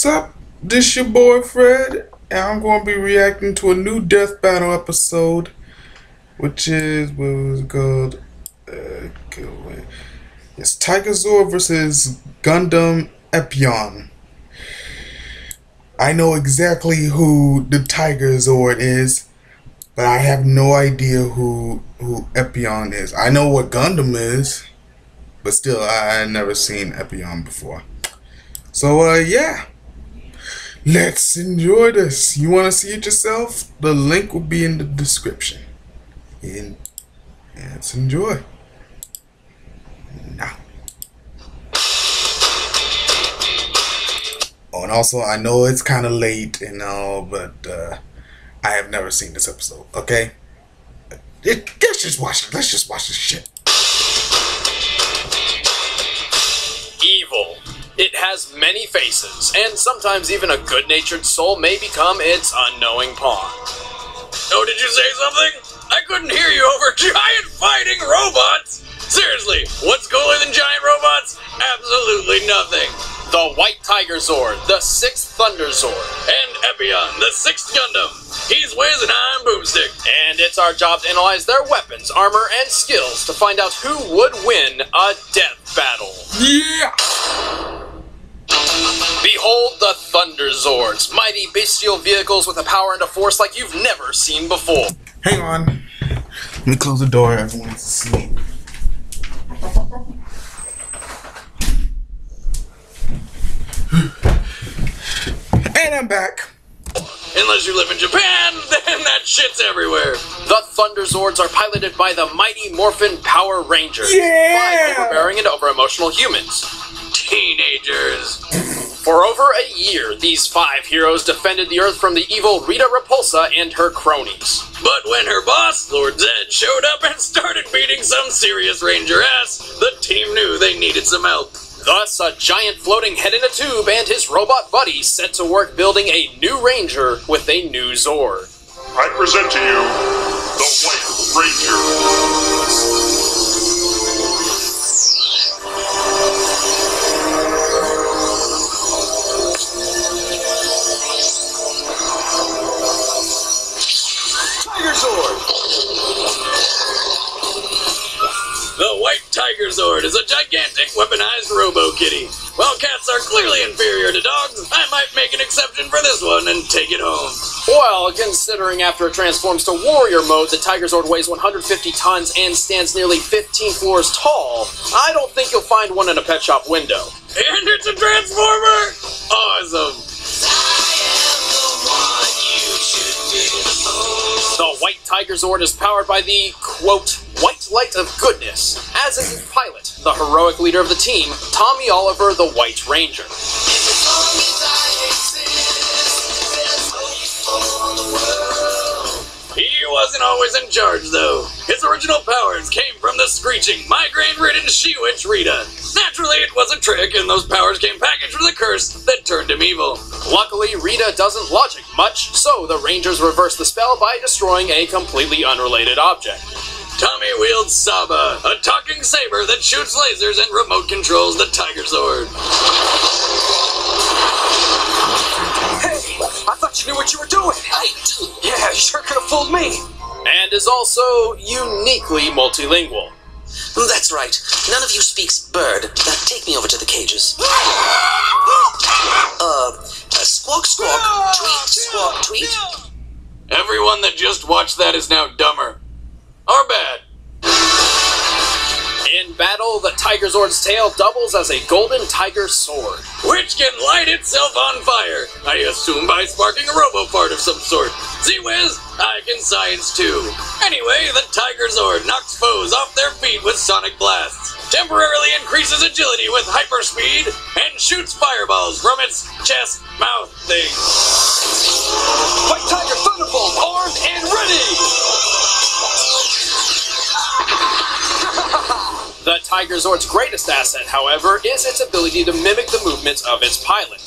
What's up? This your boy Fred, and I'm going to be reacting to a new Death Battle episode, which is, what was it called? It's Tigerzord versus Gundam Epyon. I know exactly who the Tigerzord is, but I have no idea who Epyon is. I know what Gundam is, but still, I never seen Epyon before. So, yeah. Let's enjoy this. You want to see it yourself? The link will be in the description. And let's enjoy. Now. Oh, and also, I know it's kind of late and all, but I have never seen this episode, okay? Let's just watch it. Let's just watch this shit. Evil. It has many faces, and sometimes even a good-natured soul may become its unknowing pawn. Oh, did you say something? I couldn't hear you over giant fighting robots! Seriously, what's cooler than giant robots? Absolutely nothing. The White Tigerzord, the 6th Thunderzord, and Epyon, the 6th Gundam. He's Wiz and I'm Boomstick. And it's our job to analyze their weapons, armor, and skills to find out who would win a death battle. Yeah! Behold the Thunderzords, mighty bestial vehicles with a power and a force like you've never seen before. Hang on. Let me close the door. Everyone's asleep. And I'm back. Unless you live in Japan, then that shit's everywhere. The Thunderzords are piloted by the mighty Morphin Power Rangers. Yeah! 5 overbearing and over-emotional humans. Teenagers. For over a year, these 5 heroes defended the Earth from the evil Rita Repulsa and her cronies. But when her boss, Lord Zed, showed up and started beating some serious Ranger ass, the team knew they needed some help. Thus, a giant floating head in a tube and his robot buddy set to work building a new Ranger with a new Zord. I present to you the White Ranger. The White Tigerzord is a gigantic weaponized robo-kitty. While cats are clearly inferior to dogs, I might make an exception for this one and take it home. Well, considering after it transforms to warrior mode, the Tigerzord weighs 150 tons and stands nearly 15 floors tall, I don't think you'll find one in a pet shop window. And it's a transformer! Awesome! The White Tigerzord is powered by the, quote, white light of goodness, as is its pilot, the heroic leader of the team, Tommy Oliver, the White Ranger. He wasn't always in charge, though. His original powers came from the screeching, migraine-ridden she-witch Rita. Naturally, it was a trick, and those powers came packaged with a curse that turned him evil. Luckily, Rita doesn't logic much, so the Rangers reverse the spell by destroying a completely unrelated object. Tommy wields Saba, a talking saber that shoots lasers and remote controls the Tigerzord. Hey, I thought you knew what you were doing. I do. Yeah, you sure could have fooled me. And is also uniquely multilingual. That's right. None of you speaks bird. Now take me over to the cages. Squawk, squawk, tweet, squawk, tweet. Everyone that just watched that is now dumber. Or bad. In battle, the Tigerzord's tail doubles as a golden tiger sword, which can light itself on fire, I assume by sparking a robo-part of some sort. Z-Wiz, I can science too. Anyway, the Tigerzord knocks foes off their feet with sonic blasts, temporarily increases agility with hyperspeed, and shoots fireballs from its chest mouth thing. White Tiger Thunderbolt, armed and ready! The Tigerzord's greatest asset, however, is its ability to mimic the movements of its pilot.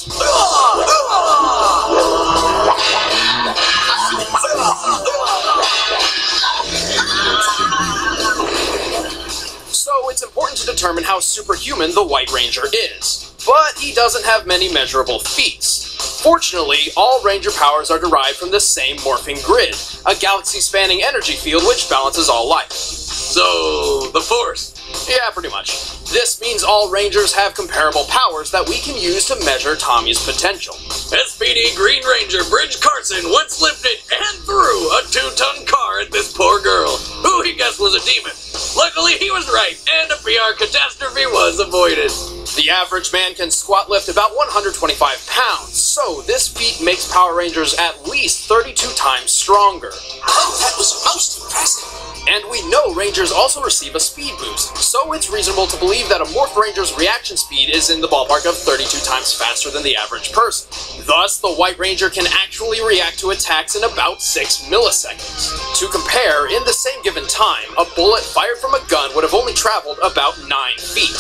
So it's important to determine how superhuman the White Ranger is. But he doesn't have many measurable feats. Fortunately, all Ranger powers are derived from the same morphing grid, a galaxy-spanning energy field which balances all life. So, the Force. Yeah, pretty much. This means all Rangers have comparable powers that we can use to measure Tommy's potential. SPD Green Ranger Bridge Carson once lifted and threw a 2-ton car at this poor girl, who he guessed was a demon. Luckily, he was right, and a PR catastrophe was avoided. The average man can squat lift about 125 pounds, so this feat makes Power Rangers at least 32 times stronger. Oh, that was most impressive. And we know Rangers also receive a speed boost, so it's reasonable to believe that a Morph Ranger's reaction speed is in the ballpark of 32 times faster than the average person. Thus, the White Ranger can actually react to attacks in about 6 milliseconds. To compare, in the same given time, a bullet fired from a gun would have only traveled about 9 feet.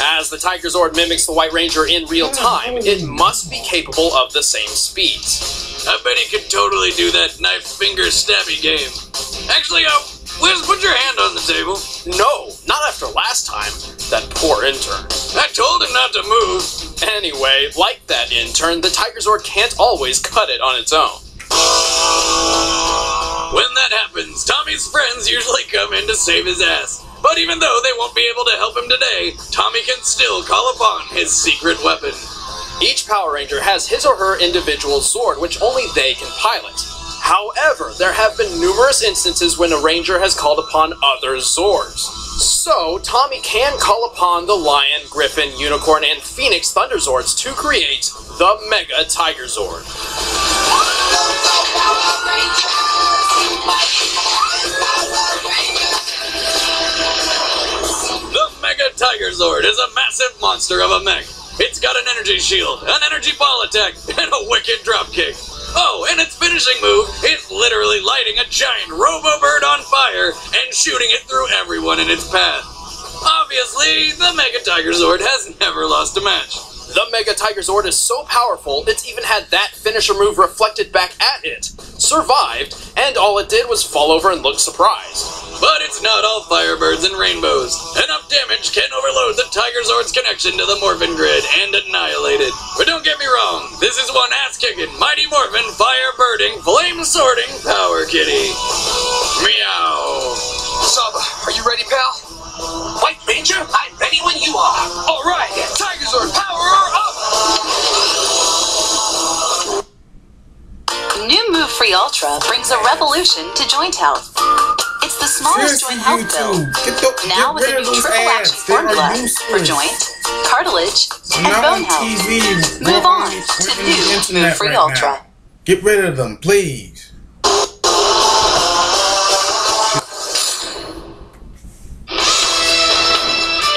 As the Tigerzord mimics the White Ranger in real time, it must be capable of the same speeds. I bet he could totally do that knife finger stabby game. Actually, Wiz, put your hand on the table. No, not after last time. That poor intern. I told him not to move. Anyway, like that intern, the Tigerzord can't always cut it on its own. When that happens, Tommy's friends usually come in to save his ass. But even though they won't be able to help him today, Tommy can still call upon his secret weapon. Each Power Ranger has his or her individual Zord, which only they can pilot. However, there have been numerous instances when a Ranger has called upon other Zords. So, Tommy can call upon the Lion, Griffin, Unicorn, and Phoenix Thunderzords to create the Mega Tigerzord. The Mega Tigerzord is a massive monster of a mech. It's got an energy shield, an energy ball attack, and a wicked dropkick. Oh, and its finishing move is literally lighting a giant robo-bird on fire and shooting it through everyone in its path. Obviously, the Mega Tigerzord has never lost a match. The Mega Tigerzord is so powerful, it's even had that finisher move reflected back at it, survived, and all it did was fall over and look surprised. But it's not all firebirds and rainbows. Enough damage can overload the Tigerzord's connection to the Morphin Grid and annihilate it. But don't get me wrong, this is one ass-kicking, mighty Morphin, fire-birding, flame-sorting Power Kitty. Meow. Sub, are you ready, pal? White Ranger, I'm ready when you are. All right, Tigerzord, power up! New Move Free Ultra brings a revolution to joint health. It's the smallest joint health pill. Now with a new triple action formula for joint, cartilage, and bone health. Move on to New Move Free Ultra. Get rid of them, please.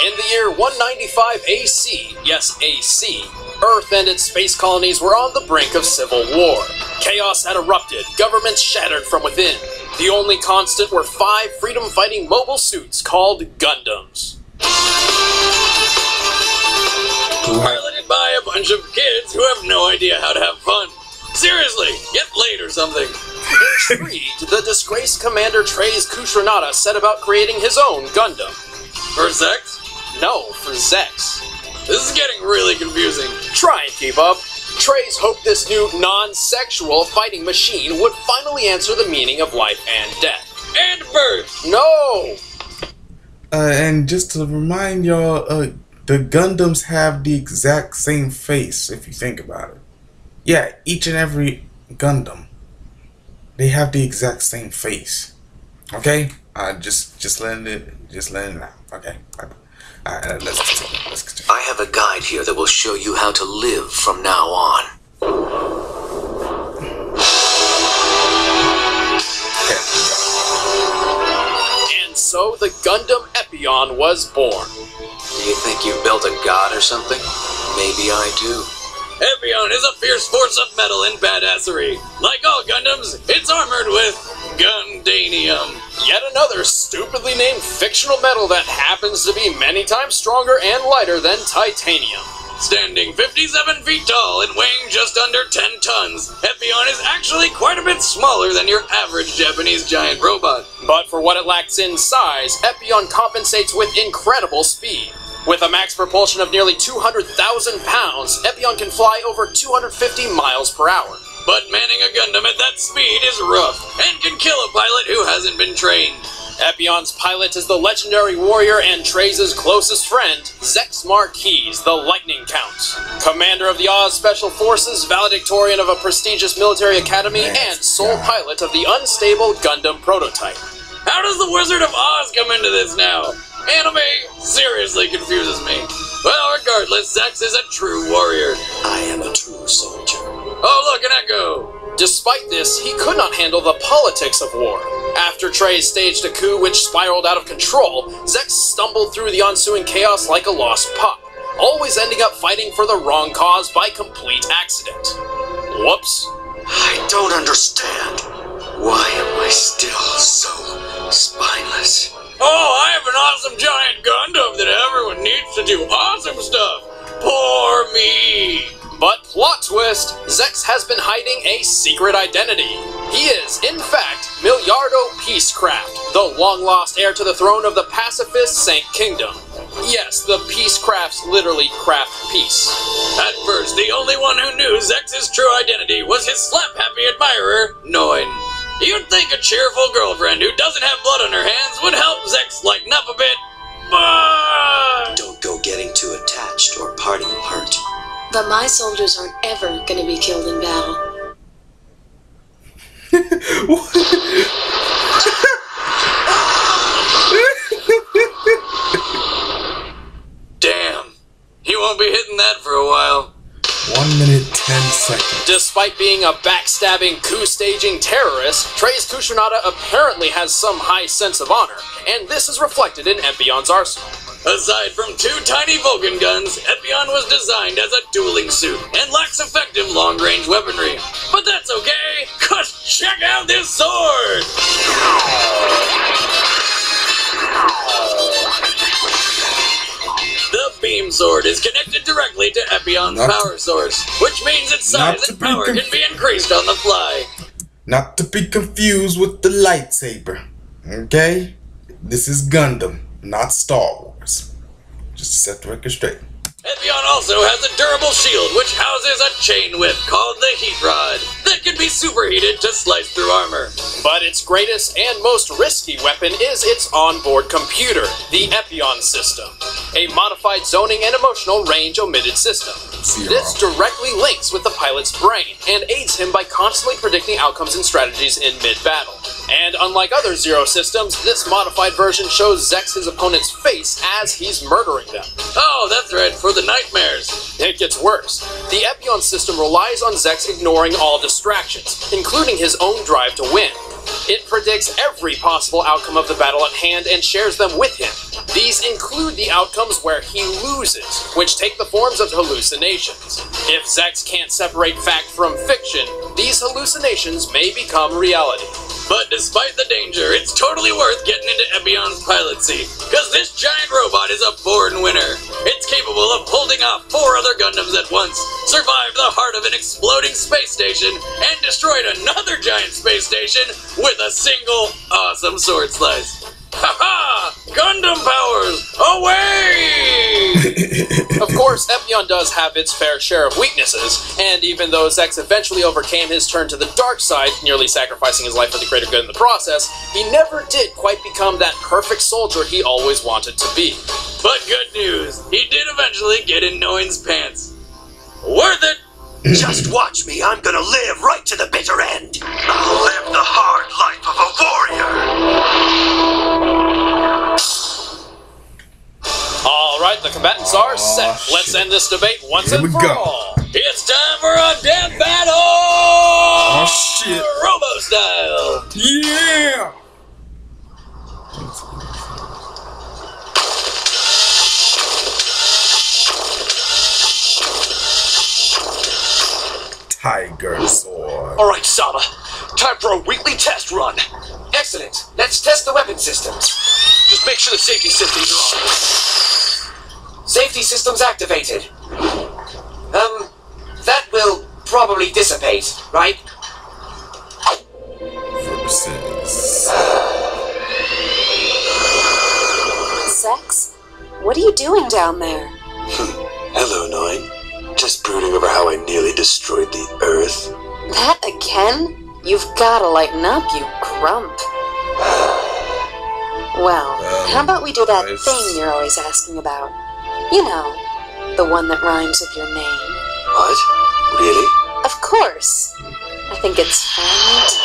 In the year 195 AC, yes AC, Earth and its space colonies were on the brink of civil war. Chaos had erupted, governments shattered from within. The only constant were 5 freedom-fighting mobile suits called Gundams. Piloted by a bunch of kids who have no idea how to have fun. Seriously, get laid or something. Intrigued, the disgraced Commander Trey's Kushranada set about creating his own Gundam. For sex? No, for Zex. This is getting really confusing. Try and keep up. Trey's hoped this new non-sexual fighting machine would finally answer the meaning of life and death. And birth! No! And just to remind y'all, the Gundams have the exact same face, if you think about it. Yeah, each and every Gundam, they have the exact same face. Okay? Just letting it out. Okay? Alright, let's continue. I have a guide here that will show you how to live from now on. And so the Gundam Epyon was born. Do you think you built a god or something? Maybe I do. Epyon is a fierce force of metal and badassery. Like all Gundams, it's armored with Gundanium. Yet another stupidly named fictional metal that happens to be many times stronger and lighter than titanium. Standing 57 feet tall and weighing just under 10 tons, Epyon is actually quite a bit smaller than your average Japanese giant robot. But for what it lacks in size, Epyon compensates with incredible speed. With a max propulsion of nearly 200,000 pounds, Epyon can fly over 250 miles per hour. But manning a Gundam at that speed is rough, and can kill a pilot who hasn't been trained. Epyon's pilot is the legendary warrior and Treize's closest friend, Zex Marquis, the Lightning Count. Commander of the Oz Special Forces, valedictorian of a prestigious military academy, and sole pilot of the unstable Gundam prototype. How does the Wizard of Oz come into this now? Anime seriously confuses me. Well, regardless, Zex is a true warrior. I am a true soldier. Oh, look, an echo! Despite this, he could not handle the politics of war. After Treize staged a coup which spiraled out of control, Zex stumbled through the ensuing chaos like a lost pup, always ending up fighting for the wrong cause by complete accident. Whoops. I don't understand. Why am I still so spineless? Oh, I have an awesome giant Gundam that everyone needs to do awesome stuff. Poor me. But plot twist, Zex has been hiding a secret identity. He is, in fact, Miliardo Peacecraft, the long-lost heir to the throne of the pacifist Saint Kingdom. Yes, the Peacecrafts literally craft peace. At first, the only one who knew Zex's true identity was his slap-happy admirer, Noin. You'd think a cheerful girlfriend who doesn't have blood on her hands would help Zex lighten up a bit, but... Don't go getting too attached or parting apart. But my soldiers aren't ever gonna be killed in battle. Damn. He won't be hitting that for a while. 1 minute 10 seconds. Despite being a backstabbing, coup-staging terrorist, Treize Kushinada apparently has some high sense of honor, and this is reflected in Epyon's arsenal. Aside from 2 tiny Vulcan guns, Epyon was designed as a dueling suit and lacks effective long-range weaponry. But that's okay, cause check out this sword! The beam sword is connected directly to Epyon's power source, which means its size and power can be increased on the fly. Not to be confused with the lightsaber, okay? This is Gundam, not Star Wars. Just to set the record straight. Epyon also has a durable shield which houses a chain whip called the Heat Rod that can be superheated to slice through armor. But its greatest and most risky weapon is its onboard computer, the Epyon system, a modified zoning and emotional range omitted system. This directly links with the pilot's brain and aids him by constantly predicting outcomes and strategies in mid-battle. And unlike other Zero systems, this modified version shows Zex his opponent's face as he's murdering them. Oh, that's right, for the nightmares. It gets worse. The Epyon system relies on Zex ignoring all distractions, including his own drive to win. It predicts every possible outcome of the battle at hand and shares them with him. These include the outcomes where he loses, which take the forms of hallucinations. If Zex can't separate fact from fiction, these hallucinations may become reality. But despite the danger, it's totally worth getting into Epyon's pilot seat, because this giant robot is a born winner. It's capable of holding off 4 other Gundams at once, survived the heart of an exploding space station, and destroyed another giant space station with a single awesome sword slice. Ha-ha! Gundam powers, away! Of course, Epyon does have its fair share of weaknesses, and even though Zex eventually overcame his turn to the dark side, nearly sacrificing his life for the greater good in the process, he never did quite become that perfect soldier he always wanted to be. But good news, he did eventually get in Noin's pants. Worth it! Just watch me, I'm gonna live right to the bitter end. I'll live the hard life of a warrior. Alright, the combatants are set. Let's end this debate once and for all. It's time for a death battle! Oh shit. Robo style! Yeah! Tigerzord. Alright, Sama. Time for a weekly test run. Excellent. Let's test the weapon systems. Just make sure the safety systems are on. Safety systems activated. That will probably dissipate, right? Versus... Zex? what are you doing down there? Hello, Nine. Just brooding over how I nearly destroyed the Earth. That again? You've gotta lighten up, you grump. Well, how about we do that thing you're always asking about? You know, the one that rhymes with your name. What? Really? Of course. I think it's finally.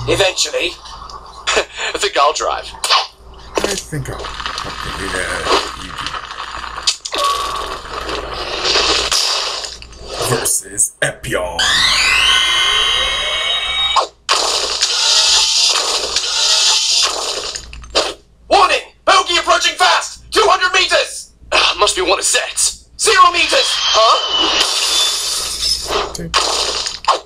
Eventually. I think I'll drive. I think I'll do that. Versus Epyon. Warning! Bogey approaching fast! 200 meters! Must be one of Zed's. 0 meters! Huh?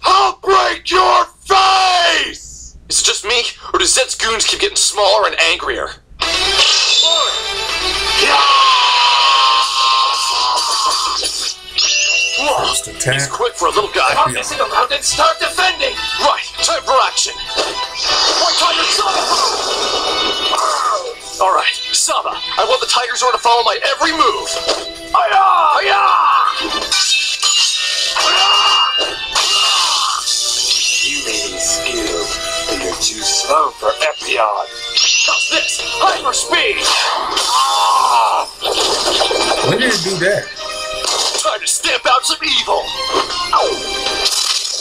I'll break your face! Is it just me, or do Zed's goons keep getting smaller and angrier? He's quick for a little guy. Stop messing around and start defending! Right, time for action. What Tigerzord? Alright, Saba, I want the Tigerzord to follow my every move. You may be skilled, but you're too slow for Epyon. How's this? Hyper speed! When did it do that? Time to stamp out some evil!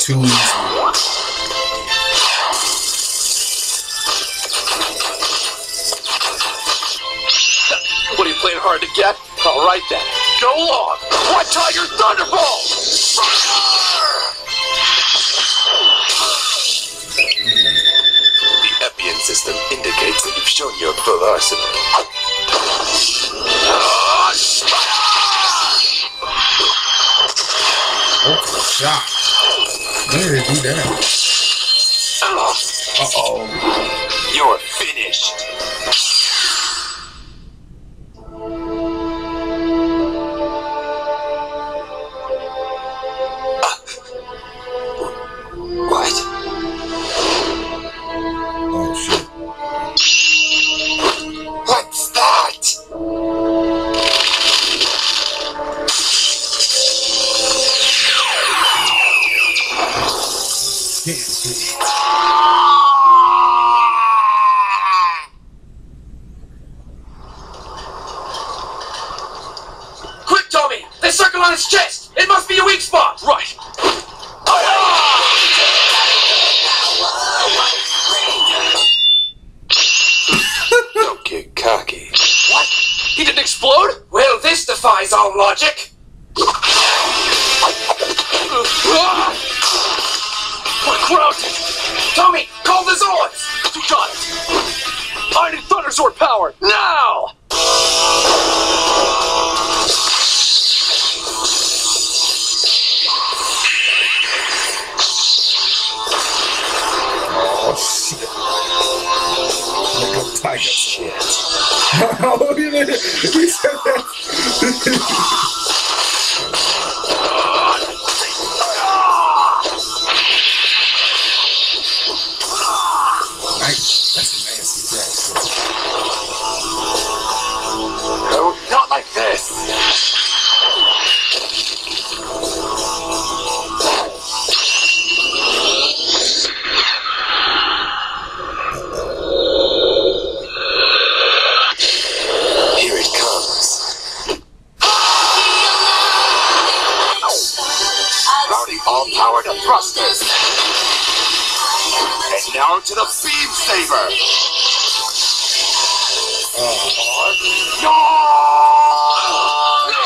Too easy. What are you playing hard to get? Alright then, go long! White Tiger Thunderbolt! The Epyon system indicates that you've shown your full arsenal. Oh, shot. When did it do that? Uh-oh. You're finished. What? Oh, shit. What's that? Quick, Tommy! There's circle on his chest! It must be a weak spot! Right. Don't get cocky. What? He didn't explode? Well, this defies all logic. We're grounded. Tommy, call the Zords. You got it. I need Thunderzord power now. Oh, shit. Like a tiger. Shit. Oh, he said that. Nice. That's a nasty track. No, not like this. Here it comes. Routing all power to thrusters. And now to the beam saber. No!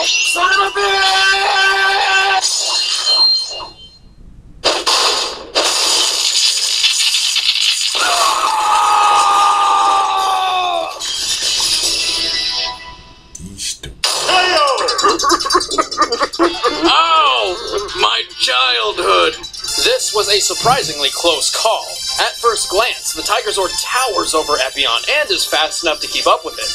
Son of a bitch! Oh, my childhood! This was a surprisingly close call. At first glance, the Tigerzord towers over Epyon and is fast enough to keep up with it.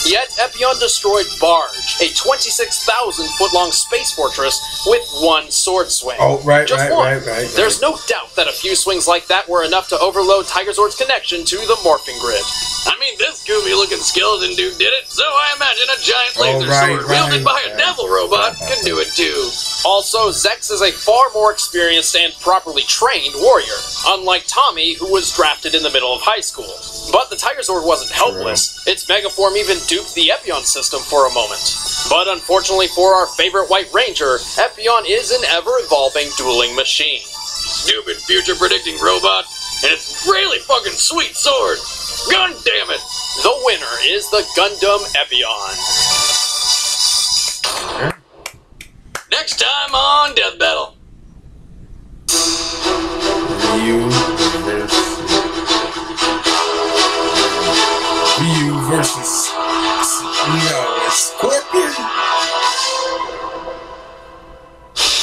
Yet Epyon destroyed Barge, a 26,000-foot-long space fortress with one sword swing. Oh, right. There's no doubt that a few swings like that were enough to overload Tigerzord's connection to the morphing grid. I mean, this goofy-looking skeleton dude did it, so I imagine a giant laser sword wielded by a devil robot can do it too. Also, Zex is a far more experienced and properly trained warrior, unlike Tommy, who was drafted in the middle of high school. But the Tigerzord wasn't helpless. Its megaform even duped the Epyon system for a moment. But unfortunately for our favorite White Ranger, Epyon is an ever-evolving dueling machine. Stupid future-predicting robot, and it's really fucking sweet sword. Gun damn it! The winner is the Gundam Epyon. Next time on Death Battle. Ryu versus Scorpion.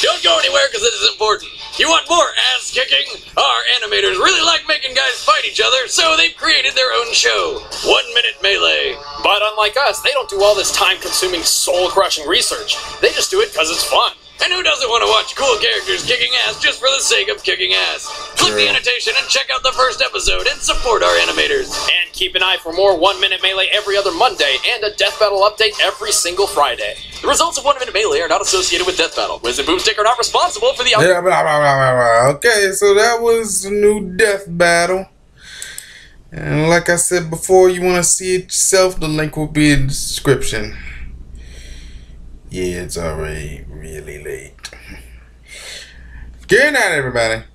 Don't go anywhere because this is important. You want more ass kicking? Our animators really like making guys fight each other, so they've created their own show, 1 Minute Melee. But unlike us, they don't do all this time-consuming, soul-crushing research. They just do it because it's fun. And who doesn't want to watch cool characters kicking ass just for the sake of kicking ass? Click the annotation and check out the first episode and support our animators. And keep an eye for more 1 Minute Melee every other Monday and a Death Battle update every single Friday. The results of 1 Minute Melee are not associated with Death Battle. Wiz and Boomstick are not responsible for the outcome. Okay, so that was the new Death Battle. And like I said before, you want to see it yourself, the link will be in the description. Yeah, it's already really late. Good night, everybody.